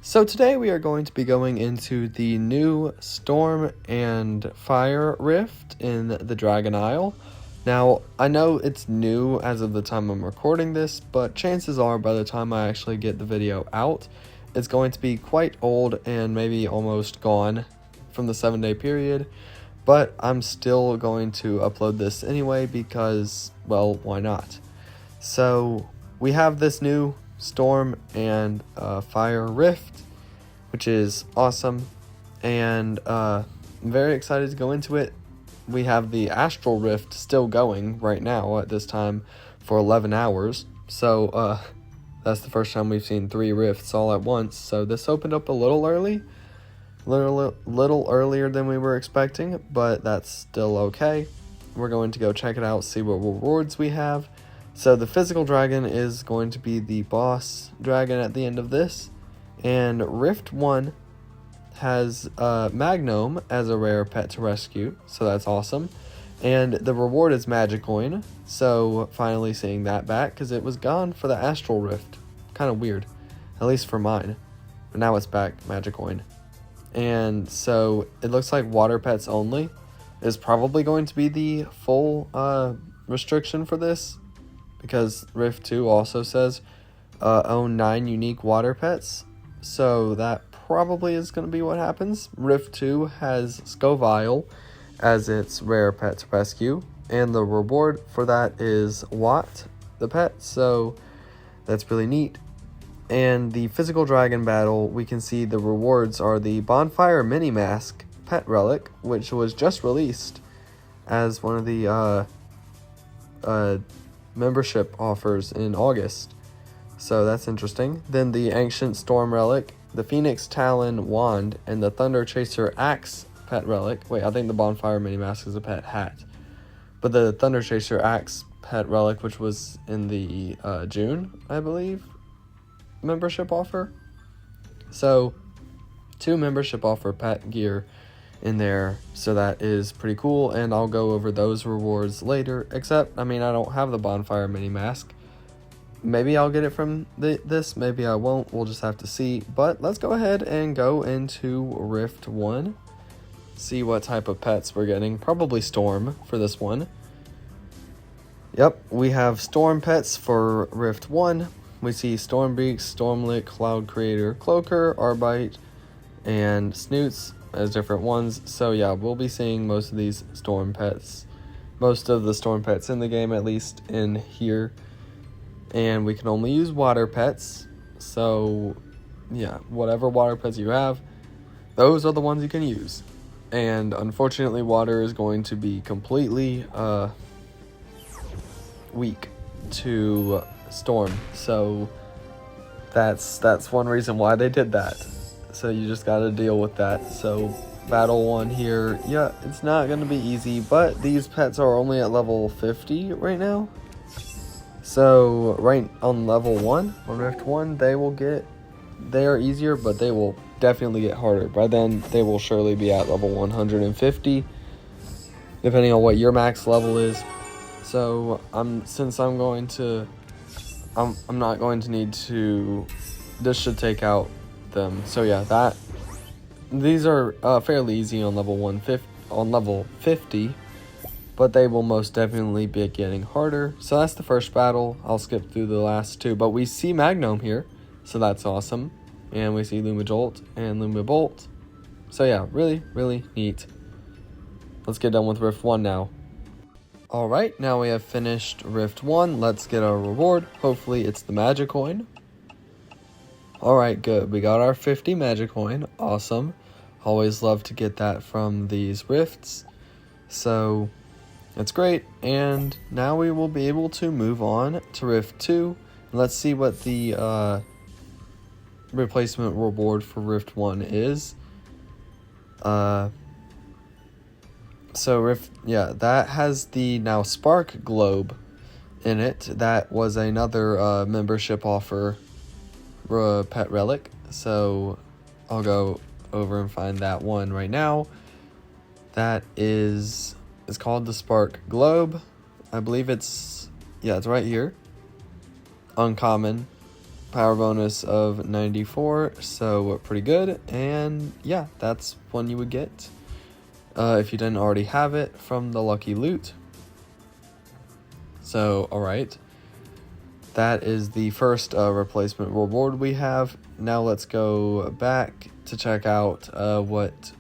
So today we are going to be going into the new Storm and Fire Rift in the Dragon Isle. Now, I know it's new as of the time I'm recording this, but chances are by the time I actually get the video out, it's going to be quite old and maybe almost gone from the 7-day period. But I'm still going to upload this anyway because, well, why not? So we have this new Storm and Fire Rift, which is awesome, and I'm very excited to go into it. We have the Astral Rift still going right now at this time for 11 hours, so that's the first time we've seen 3 rifts all at once. So this opened up a little early, little earlier than we were expecting, but that's still okay. We're going to go check it out, see what rewards we have. So the physical dragon is going to be the boss dragon at the end of this. And Rift 1 has Magnome as a rare pet to rescue, so that's awesome. And the reward is Magicoin, so finally seeing that back, because it was gone for the Astral Rift. Kind of weird, at least for mine. But now it's back, Magicoin. And so it looks like water pets only is probably going to be the full restriction for this, because Rift 2 also says own 9 unique water pets, so that probably is going to be what happens. Rift 2 has Scovile as its rare pet to rescue, and the reward for that is Watt, the pet, so that's really neat. And the physical dragon battle, we can see the rewards are the Bonfire Mini Mask pet relic, which was just released as one of the membership offers in August, so that's interesting. Then the Ancient Storm relic, the Phoenix Talon wand, and the Thunder Chaser axe pet relic. Wait, I think the Bonfire Mini Mask is a pet hat, but the Thunder Chaser axe pet relic, which was in the June, I believe, membership offer. So 2 membership offer pet gear in there, so that is pretty cool, and I'll go over those rewards later. Except, I mean, I don't have the Bonfire Mini Mask. Maybe I'll get it from this, maybe I won't, we'll just have to see. But let's go ahead and go into Rift 1, see what type of pets we're getting. Probably Storm for this one. Yep, we have Storm pets for Rift 1. We see Stormbeak, Stormlick, Cloud Creator, Cloaker, Arbite, and Snoots as different ones. So yeah, we'll be seeing most of these storm pets, most of the storm pets in the game, at least in here. And we can only use water pets, so yeah, whatever water pets you have, those are the ones you can use. And unfortunately, water is going to be completely weak to storm, so that's one reason why they did that. So you just got to deal with that. So battle 1 here, yeah, it's not going to be easy, but these pets are only at level 50 right now. So right on level 1, on Rift 1, they are easier, but they will definitely get harder. By then, they will surely be at level 150, depending on what your max level is. So I'm not going to need to, this should take out them. So yeah, these are fairly easy on level 50, but they will most definitely be getting harder. So that's the first battle. I'll skip through the last 2, but we see Magnome here, so that's awesome. And we see Lumajolt and Lumabolt. So yeah, really, really neat. Let's get done with Rift 1 now. Alright, now we have finished Rift 1. Let's get our reward. Hopefully it's the Magicoin. Alright, good. We got our 50 Magicoin. Awesome. Always love to get that from these rifts. So, that's great. And now we will be able to move on to Rift 2. Let's see what the replacement reward for Rift 1 is. So Rift, yeah, that has the now Spark Globe in it. That was another membership offer pet relic. So I'll go over and find that one right now. That is, it's called the Spark Globe. I believe it's right here. Uncommon. power bonus of 94, so pretty good. And yeah, that's one you would get if you didn't already have it from the lucky loot. So alright, that is the first replacement reward we have. Now let's go back to check out what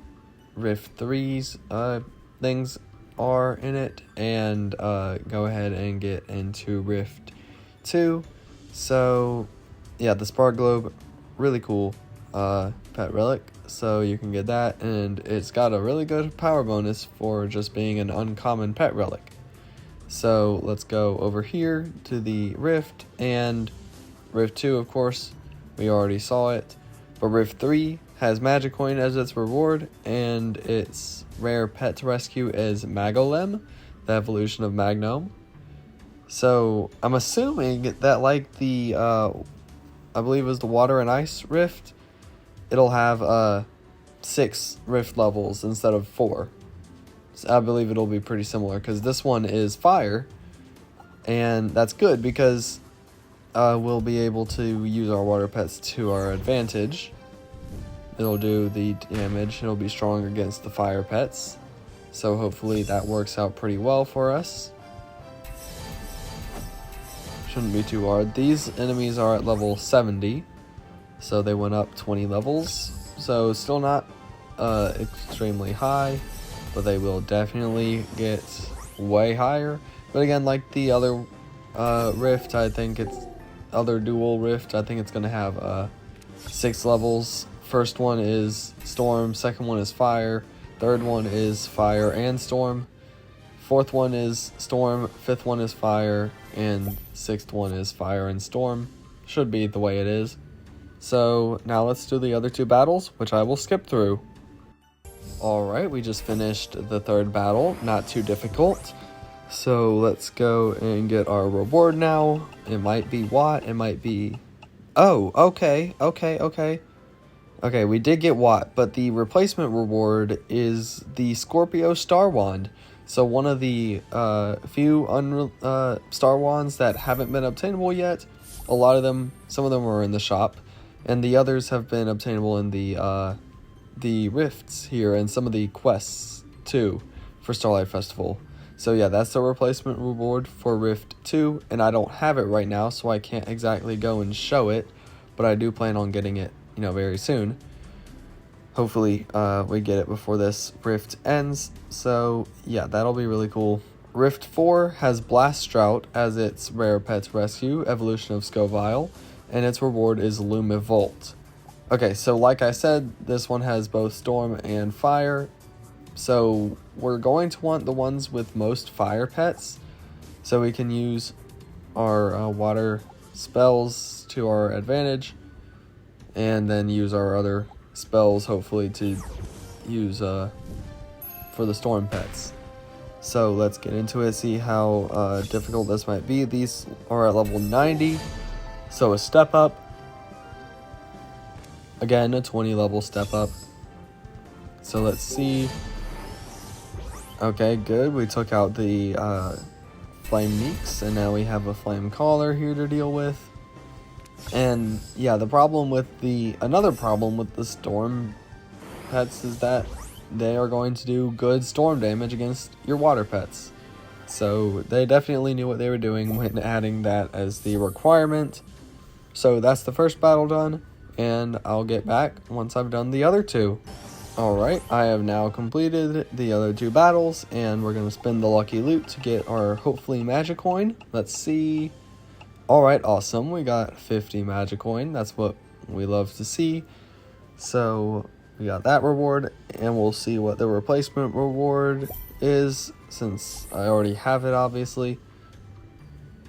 Rift 3's things are in it, and go ahead and get into Rift 2. So yeah, the Spark Globe, really cool pet relic, so you can get that, and it's got a really good power bonus for just being an uncommon pet relic. So let's go over here to the Rift, and Rift 2, of course, we already saw it, but Rift 3 has Magicoin as its reward, and its rare pet to rescue is Magolem, the evolution of Magnome. So I'm assuming that, like the, I believe it was the Water and Ice Rift, it'll have 6 Rift levels instead of 4. So I believe it'll be pretty similar, because this one is Fire, and that's good because we'll be able to use our water pets to our advantage. It'll do the damage, it'll be strong against the fire pets, so hopefully that works out pretty well for us. Shouldn't be too hard. These enemies are at level 70, so they went up 20 levels, so still not extremely high, but they will definitely get way higher. But again, like the other Rift, I think it's other dual Rift, I think it's gonna have 6 levels. First one is Storm, second one is Fire, third one is Fire and Storm, fourth one is Storm, fifth one is Fire, and sixth one is Fire and Storm. Should be the way it is. So now let's do the other 2 battles, which I will skip through. Alright, we just finished the 3rd battle, not too difficult. So let's go and get our reward now. It might be Watt, it might be... Oh, okay. Okay, we did get Watt, but the replacement reward is the Scorpio Star Wand. So one of the few Star Wands that haven't been obtainable yet. A lot of them, some of them are in the shop, and the others have been obtainable in the rifts here, and some of the quests too for Starlight Festival. So yeah, that's the replacement reward for Rift 2, and I don't have it right now, so I can't exactly go and show it, but I do plan on getting it, very soon. Hopefully we get it before this Rift ends. So yeah, that'll be really cool. Rift 4 has Blast Drought as its rare pet rescue, evolution of Scoville, and its reward is Lumivolt. Okay, so like I said, this one has both Storm and Fire. So we're going to want the ones with most fire pets, so we can use our water spells to our advantage, and then use our other spells hopefully to use for the storm pets. So let's get into it, see how difficult this might be. These are at level 90, so a step up. Again, a 20 level step up. So let's see. Okay, good. We took out the Flame Meeks, and now we have a Flame Caller here to deal with. And yeah, another problem with the storm pets is that they are going to do good storm damage against your water pets. So they definitely knew what they were doing when adding that as the requirement. So that's the first battle done, and I'll get back once I've done the other 2. Alright, I have now completed the other 2 battles, and we're going to spin the lucky loot to get our hopefully Magicoin. Let's see. Alright, awesome. We got 50 Magicoin. That's what we love to see. So we got that reward, and we'll see what the replacement reward is, since I already have it, obviously.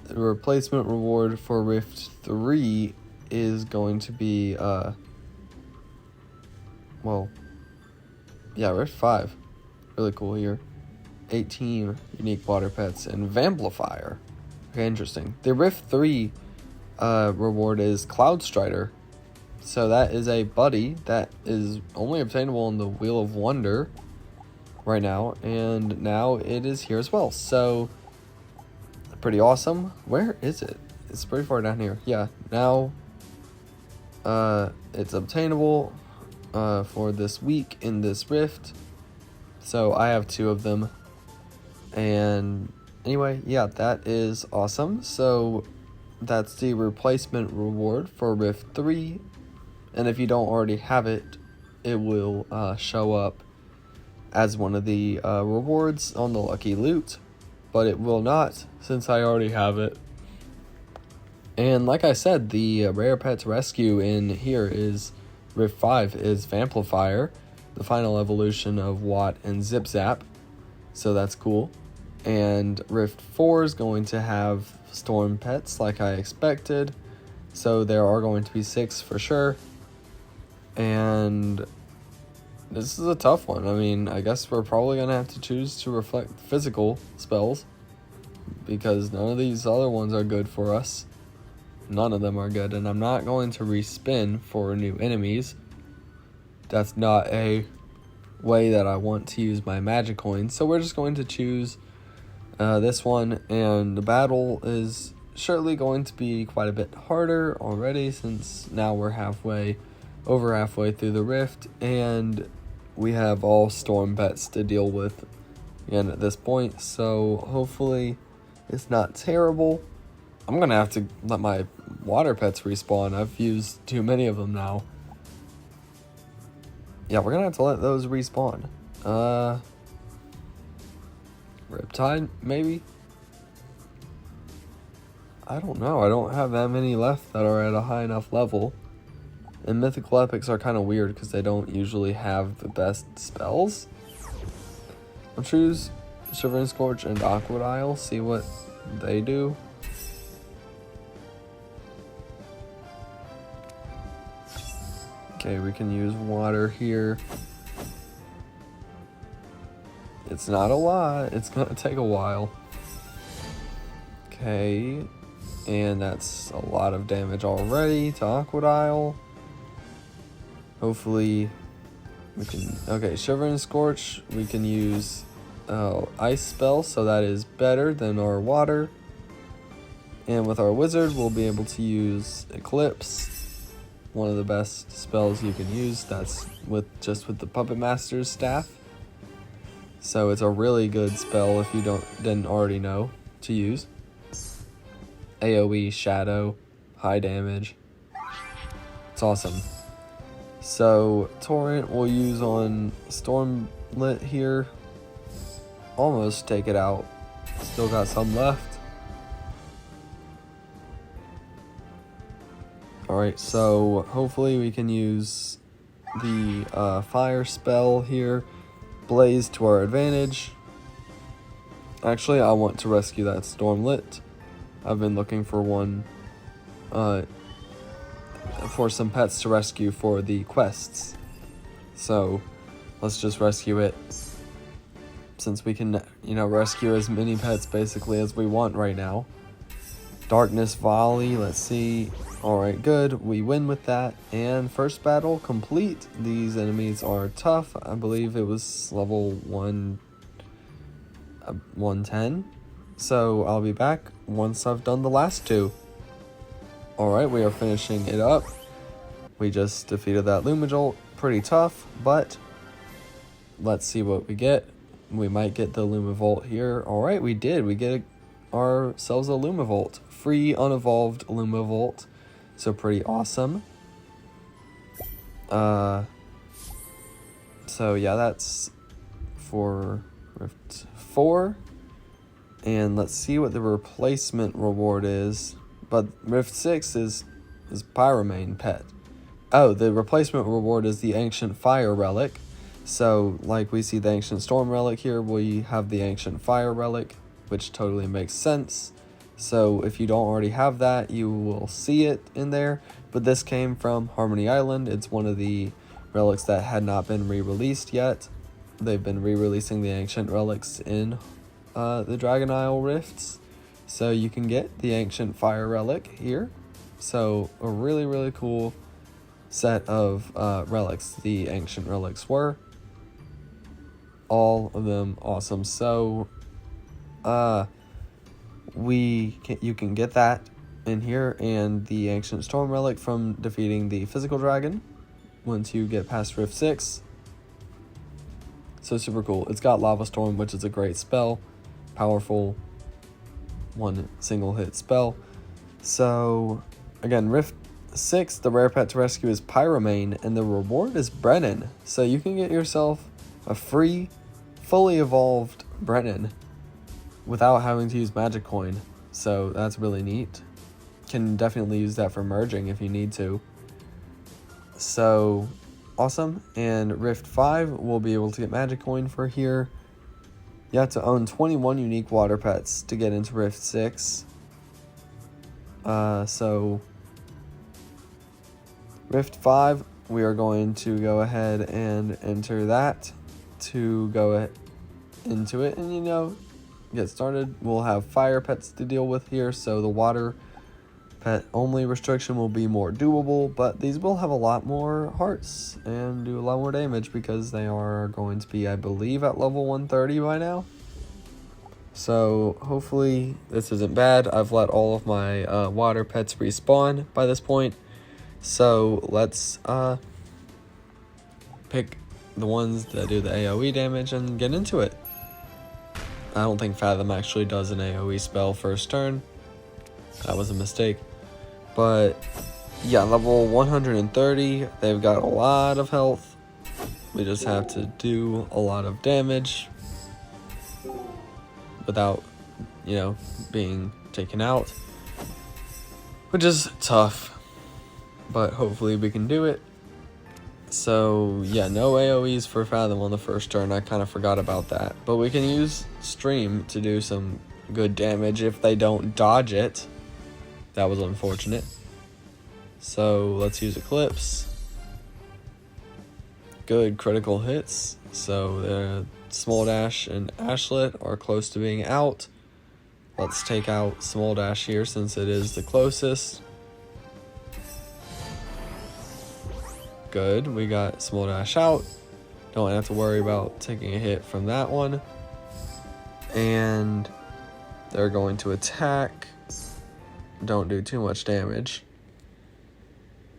The replacement reward for Rift 3 is going to be, Rift 5. Really cool here. 18 unique water pets and Vamplifier. Okay, interesting. The Rift 3 reward is Cloud Strider. So that is a buddy that is only obtainable in the Wheel of Wonder right now, and now it is here as well. So pretty awesome. Where is it? It's pretty far down here. Yeah, now it's obtainable for this week in this rift. So I have 2 of them. And anyway, yeah, that is awesome. So that's the replacement reward for Rift 3. And if you don't already have it, it will show up as one of the rewards on the lucky loot. But it will not, since I already have it. And like I said, the rare pets rescue in here is Rift 5 is Vamplifier, the final evolution of Watt and Zip Zap. So that's cool. And Rift 4 is going to have Storm pets like I expected. So there are going to be 6 for sure. And this is a tough one. I mean, I guess we're probably going to have to choose to reflect physical spells, because none of these other ones are good for us. None of them are good, and I'm not going to respin for new enemies. That's not a way that I want to use my magic coins. So we're just going to choose this one, and the battle is surely going to be quite a bit harder already, since now we're over halfway through the rift, and we have all storm pets to deal with again at this point. So hopefully it's not terrible. I'm gonna have to let my water pets respawn. I've used too many of them now. Yeah, we're gonna have to let those respawn. Riptide, maybe? I don't know. I don't have that many left that are at a high enough level. And mythical epics are kind of weird because they don't usually have the best spells. I'll choose Shivering Scorch and Aquadile, see what they do. Okay, we can use water here. It's not a lot. It's gonna take a while. Okay, and that's a lot of damage already to Aquadile. Hopefully we can... Okay, Shivering Scorch, we can use Ice Spell, so that is better than our water. And with our Wizard, we'll be able to use Eclipse, one of the best spells you can use. That's with the Puppet Master's staff. So it's a really good spell if you didn't already know to use. AoE, Shadow, high damage. It's awesome. So Torrent we'll use on Stormlit here. Almost take it out. Still got some left. Alright, so hopefully we can use the fire spell here. Blaze to our advantage. Actually, I want to rescue that Stormlit. I've been looking for one, for some pets to rescue for the quests. So let's just rescue it, since we can, rescue as many pets basically as we want right now. Darkness Volley, let's see. Alright, good. We win with that. And first battle complete. These enemies are tough. I believe it was level 110. So I'll be back once I've done the last 2. Alright, we are finishing it up. We just defeated that Lumajolt. Pretty tough, but let's see what we get. We might get the Lumavolt here. Alright, we did. We get ourselves a Lumavolt. Free unevolved Lumavolt. So pretty awesome. So yeah, that's for Rift 4. And let's see what the replacement reward is. But Rift 6 is Pyromane pet. Oh, the replacement reward is the Ancient Fire Relic. So, like we see the Ancient Storm Relic here, we have the Ancient Fire Relic, which totally makes sense. So if you don't already have that, you will see it in there. But this came from Harmony Island. It's one of the relics that had not been re-released yet. They've been re-releasing the ancient relics in the Dragon Isle rifts. So you can get the Ancient Fire Relic here. So a really, really cool set of relics the ancient relics were. All of them awesome. So you can get that in here, and the Ancient Storm Relic from defeating the Physical Dragon once you get past Rift 6. So super cool. It's got Lava Storm, which is a great spell. Powerful, one single hit spell. So again, Rift 6, the rare pet to rescue is Pyromane, and the reward is Brennan. So you can get yourself a free, fully evolved Brennan without having to use Magic Coin. So that's really neat. Can definitely use that for merging if you need to. So awesome. And Rift 5 will be able to get Magic Coin for here. You have to own 21 unique water pets to get into Rift 6. So Rift 5, we are going to go ahead and enter that to go into it and, you know, get started. We'll have fire pets to deal with here, so the water pet only restriction will be more doable, but these will have a lot more hearts and do a lot more damage because they are going to be, I believe, at level 130 by now. So hopefully this isn't bad. I've let all of my water pets respawn by this point. So let's pick the ones that do the AoE damage and get into it. I don't think Fathom actually does an AoE spell first turn. That was a mistake. But yeah, level 130, they've got a lot of health. We just have to do a lot of damage without, you know, being taken out, which is tough, but hopefully we can do it. So yeah, no AoEs for Fathom on the first turn. I kind of forgot about that, but we can use Stream to do some good damage if they don't dodge it. That was unfortunate. So let's use Eclipse. Good critical hits. So the Small Dash and Ashlet are close to being out. Let's take out Small Dash here since it is the closest. Good, we got Small Dash out. Don't have to worry about taking a hit from that one. And they're going to attack. Don't do too much damage.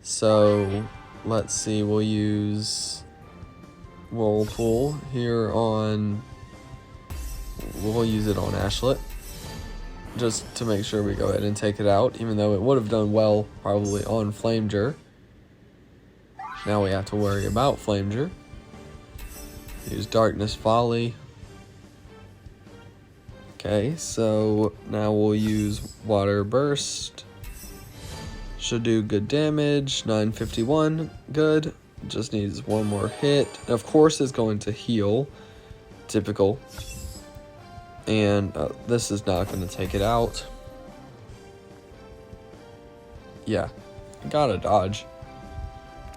So let's see, we'll use Whirlpool here on, we'll use it on Ashlet just to make sure we go ahead and take it out, even though it would have done well probably on Flameger. Now we have to worry about Flameger. Use Darkness Folly. Okay, so now we'll use Water Burst. Should do good damage. 951, good. Just needs one more hit. Of course it's going to heal. Typical. And this is not going to take it out. Yeah, gotta dodge.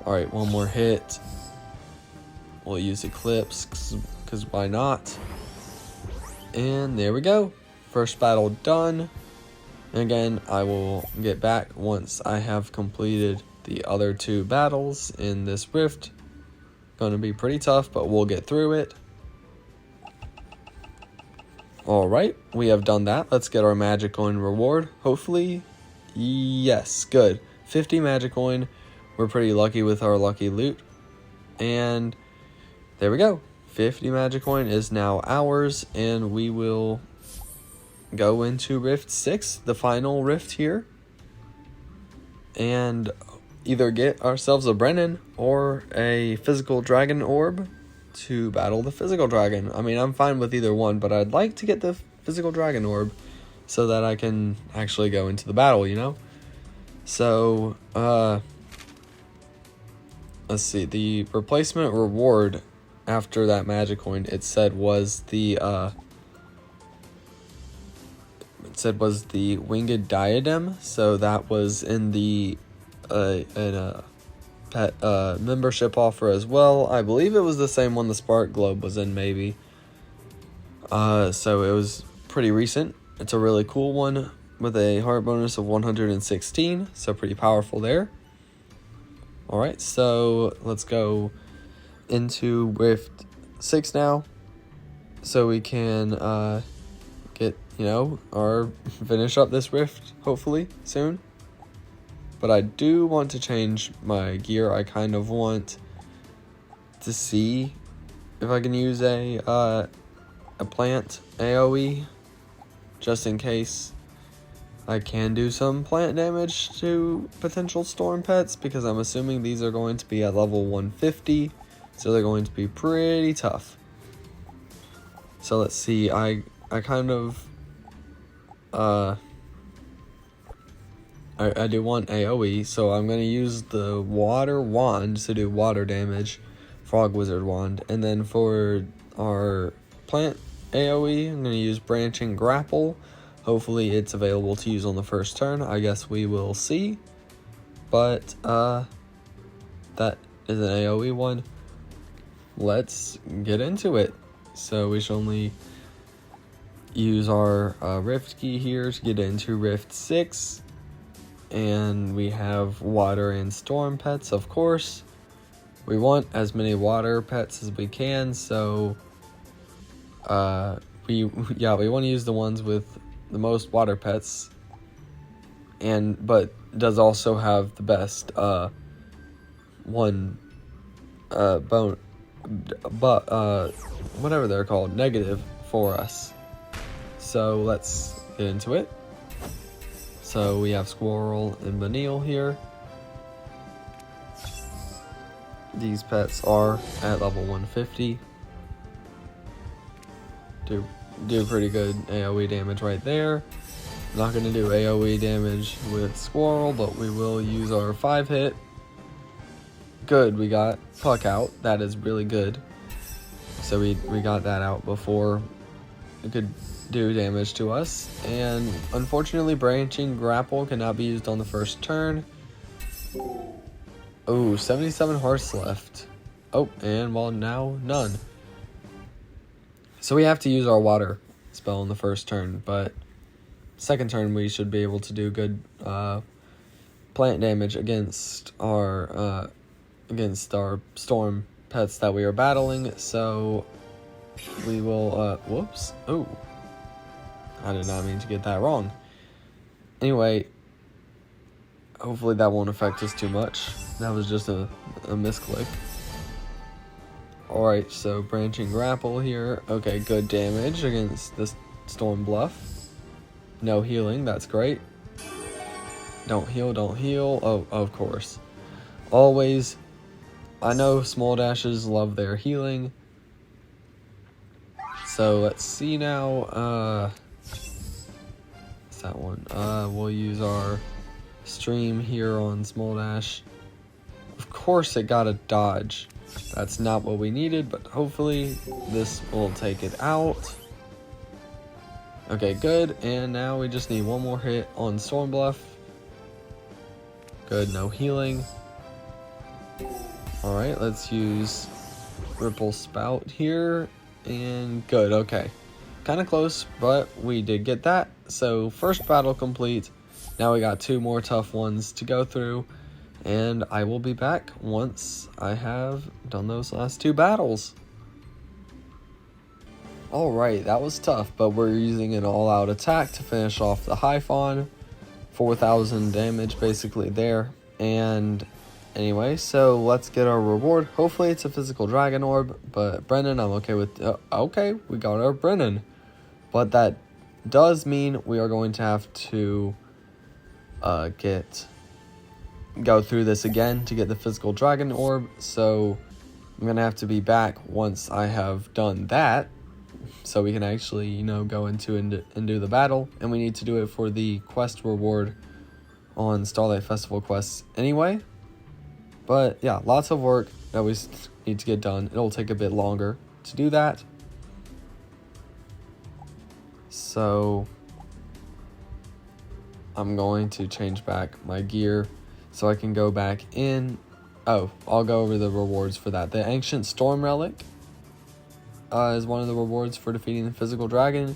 Alright, one more hit. We'll use Eclipse, because why not? And there we go. First battle done. And again, I will get back once I have completed the other two battles in this rift. Going to be pretty tough, but we'll get through it. Alright, we have done that. Let's get our magic coin reward. Hopefully, yes, good. 50 magic coin. We're pretty lucky with our lucky loot. And there we go. 50 magic coin is now ours, and we will go into Rift 6, the final rift here, and either get ourselves a Brennan or a physical dragon orb to battle the physical dragon. I mean, I'm fine with either one, but I'd like to get the physical dragon orb so that I can actually go into the battle, you know? So, let's see, the replacement reward after that magic coin, it said was the winged diadem. So that was in the pet membership offer as well. I believe it was the same one the Spark Globe was in, maybe. So it was pretty recent. It's a really cool one with a heart bonus of 116, so pretty powerful there. Alright, so let's go into Rift 6 now, so we can get, you know, finish up this rift hopefully soon. but I do want to change my gear. I kind of want to see if I can use a plant AoE, just in case I can do some plant damage to potential storm pets, because I'm assuming these are going to be at level 150, so they're going to be pretty tough. So let's see, I kind of I do want AoE, so I'm going to use the water wand to do water damage, frog wizard wand, and then for our plant AoE, I'm going to use branching grapple. Hopefully it's available to use on the first turn. I guess we will see, but that is an AoE one. Let's get into it. So we should only use our rift key here to get into rift 6. And we have water and storm pets, of course. We want as many water pets as we can, so we want to use the ones with the most water pets, but does also have the best whatever they're called, negative for us. So let's get into it. So we have Squirrel and Manil here. These pets are at level 150. Do pretty good AoE damage right there. Not going to do AoE damage with Squirrel, but we will use our 5-hit. Good, we got Puck out. That is really good. So we got that out before it could do damage to us. And unfortunately, branching grapple cannot be used on the first turn. Oh, 77 hearts left. Oh, and well, now none. So we have to use our water spell on the first turn, but second turn we should be able to do good plant damage against our storm pets that we are battling. So we will whoops. Oh, I did not mean to get that wrong. Anyway, hopefully that won't affect us too much. That was just a misclick. Alright, so branching grapple here. Okay, good damage against this storm bluff. No healing, that's great. Don't heal. Oh, of course. Always. I know small dashes love their healing. So let's see now. What's that one? We'll use our stream here on small dash. Of course it got a dodge. That's not what we needed, but hopefully this will take it out. Okay, good. And now we just need one more hit on Storm Bluff. Good, no healing. Alright, let's use Ripple Spout here. And good, okay. Kind of close, but we did get that. So first battle complete. Now we got 2 more tough ones to go through. And I will be back once I have done those last 2 battles. Alright, that was tough, but we're using an all-out attack to finish off the Hyphon. 4,000 damage basically there. And anyway, so let's get our reward. Hopefully it's a physical dragon orb, but Brennan, I'm okay with. Okay, we got our Brennan. But that does mean we are going to have to go through this again to get the physical dragon orb. So I'm gonna have to be back once I have done that, so we can actually, go into and do the battle. And we need to do it for the quest reward on Starlight Festival quests anyway. But yeah, lots of work that we need to get done. It'll take a bit longer to do that. So I'm going to change back my gear so I can go back in. Oh, I'll go over the rewards for that. The Ancient Storm Relic is one of the rewards for defeating the physical dragon.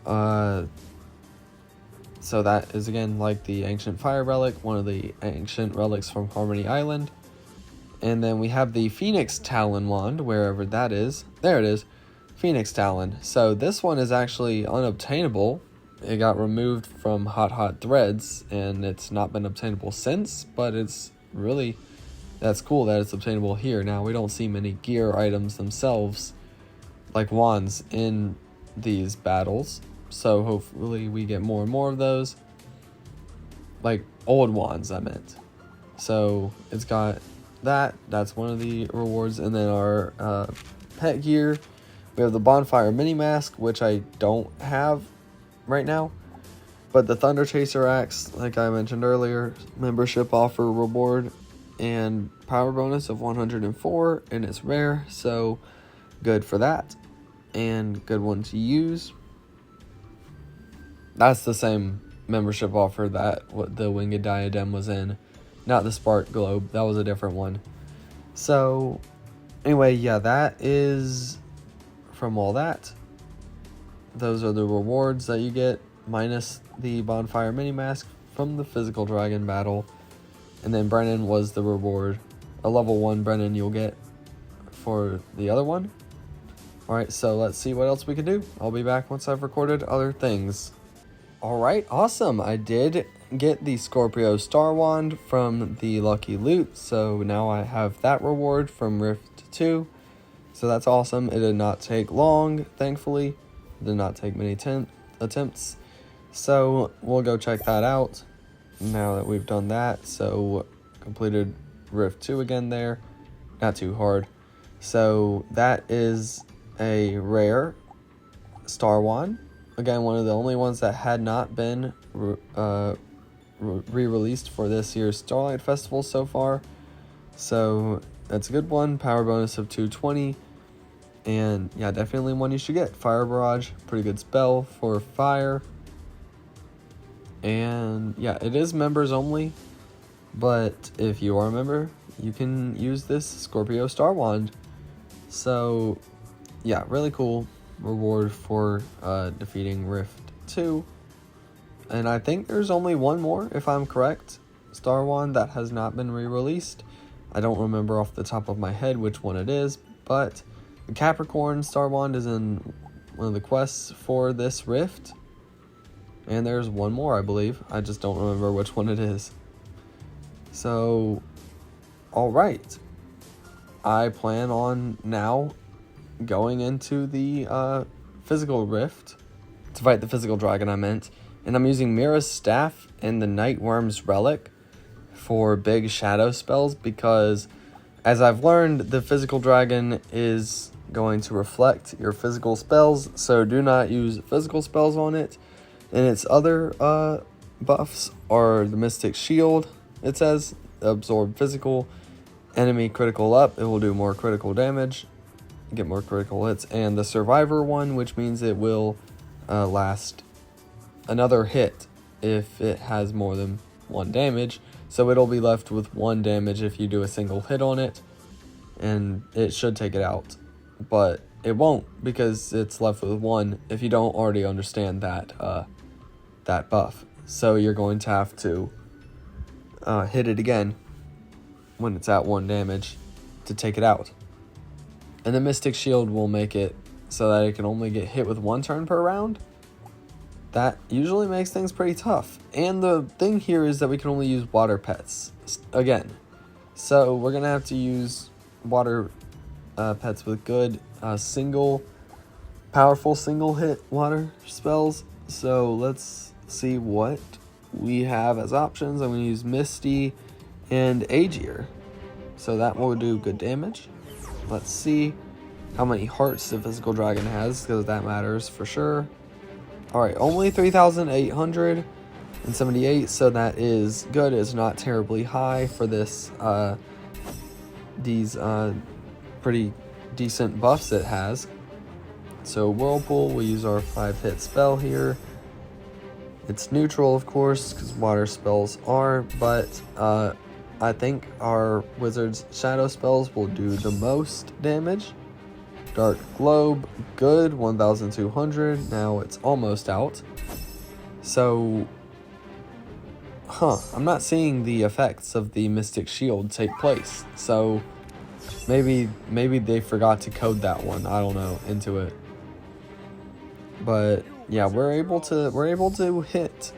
So that is, again, like the Ancient Fire Relic, one of the ancient relics from Harmony Island. And then we have the Phoenix Talon Wand, wherever that is. There it is, Phoenix Talon. So this one is actually unobtainable it got removed from Hot Threads, and it's not been obtainable since, but it's really, that's cool that it's obtainable here. Now, we don't see many gear items themselves, like wands, in these battles, so hopefully we get more and more of those. Like, old wands, I meant. So, it's got that. That's one of the rewards. And then our pet gear, we have the bonfire mini mask, which I don't have right now. But the Thunder Chaser axe, like I mentioned earlier, membership offer reward and power bonus of 104, and it's rare, so good for that. And good one to use. That's the same membership offer that what the Winged Diadem was in, not the Spark Globe. That was a different one. So anyway, yeah, that is from all that. Those are the rewards that you get, minus the bonfire mini mask from the physical dragon battle. And then Brennan was the reward, a level 1 Brennan you'll get for the other one. Alright, so let's see what else we can do. I'll be back once I've recorded other things. Alright, awesome. I did get the Scorpio Star Wand from the Lucky Loot, so now I have that reward from Rift 2. So that's awesome. It did not take long, thankfully. It did not take many attempts. So we'll go check that out now that we've done that. So completed Rift 2 again there. Not too hard. So that is a rare Star Wand. Again, one of the only ones that had not been re-released for this year's Starlight Festival so far. So that's a good one. Power bonus of 220. And yeah, definitely one you should get. Fire Barrage, pretty good spell for fire. And yeah, it is members only. But if you are a member, you can use this Scorpio Star Wand. So yeah, really cool reward for defeating Rift 2. And I think there's only one more, if I'm correct, Star Wand that has not been re-released. I don't remember off the top of my head which one it is, but the Capricorn Star Wand is in one of the quests for this Rift. And there's one more, I believe. I just don't remember which one it is. So, alright. I plan on now going into the physical Rift to fight the physical dragon, I meant. And I'm using Mira's Staff and the Nightworm's Relic for big shadow spells, because as I've learned, the physical dragon is going to reflect your physical spells, so do not use physical spells on it. And its other buffs are the Mystic Shield. It says absorb physical enemy critical up, it will do more critical damage, get more critical hits, and the Survivor one, which means it will last another hit if it has more than 1 damage. So it'll be left with 1 damage if you do a single hit on it, and it should take it out. But it won't, because it's left with 1 if you don't already understand that that buff. So you're going to have to hit it again when it's at 1 damage to take it out. And the Mystic Shield will make it so that it can only get hit with 1 turn per round. That usually makes things pretty tough. And the thing here is that we can only use water pets again. So we're going to have to use water pets with good powerful single hit water spells. So let's see what we have as options. I'm going to use Misty and Aegir. So that will do good damage. Let's see how many hearts the physical dragon has, because that matters for sure. Alright, only 3,878, so that is good. It's not terribly high for this these pretty decent buffs it has. So Whirlpool, we use our 5-hit spell here. It's neutral, of course, because water spells are, but I think our Wizard's Shadow spells will do the most damage. Dark Globe, good, 1,200. Now it's almost out. So, I'm not seeing the effects of the Mystic Shield take place. So, maybe they forgot to code that one, I don't know, into it. But yeah, we're able to hit,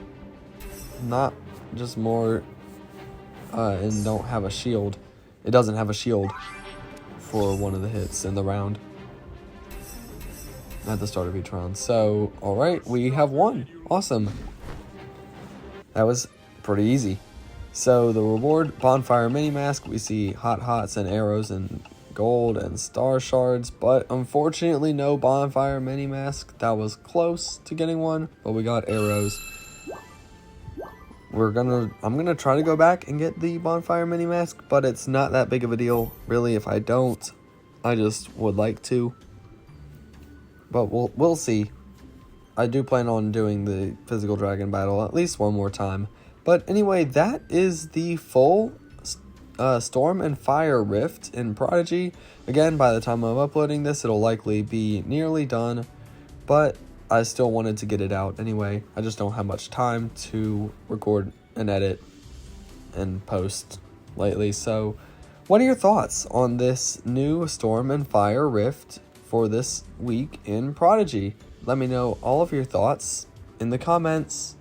not just more, and don't have a shield. It doesn't have a shield for one of the hits in the round at the start of each round. So, all right, we have won. Awesome. That was pretty easy. So the reward, bonfire mini mask, we see hot hots and arrows and gold and star shards, but unfortunately no bonfire mini mask. That was close to getting one, but we got arrows. I'm gonna try to go back and get the bonfire mini mask, but it's not that big of a deal really if I don't. I just would like to, but we'll see. I do plan on doing the physical dragon battle at least one more time. But anyway, that is the full Storm and Fire Rift in Prodigy. Again, by the time I'm uploading this, it'll likely be nearly done, but I still wanted to get it out anyway. I just don't have much time to record and edit and post lately. So what are your thoughts on this new Storm and Fire Rift for this week in Prodigy? Let me know all of your thoughts in the comments.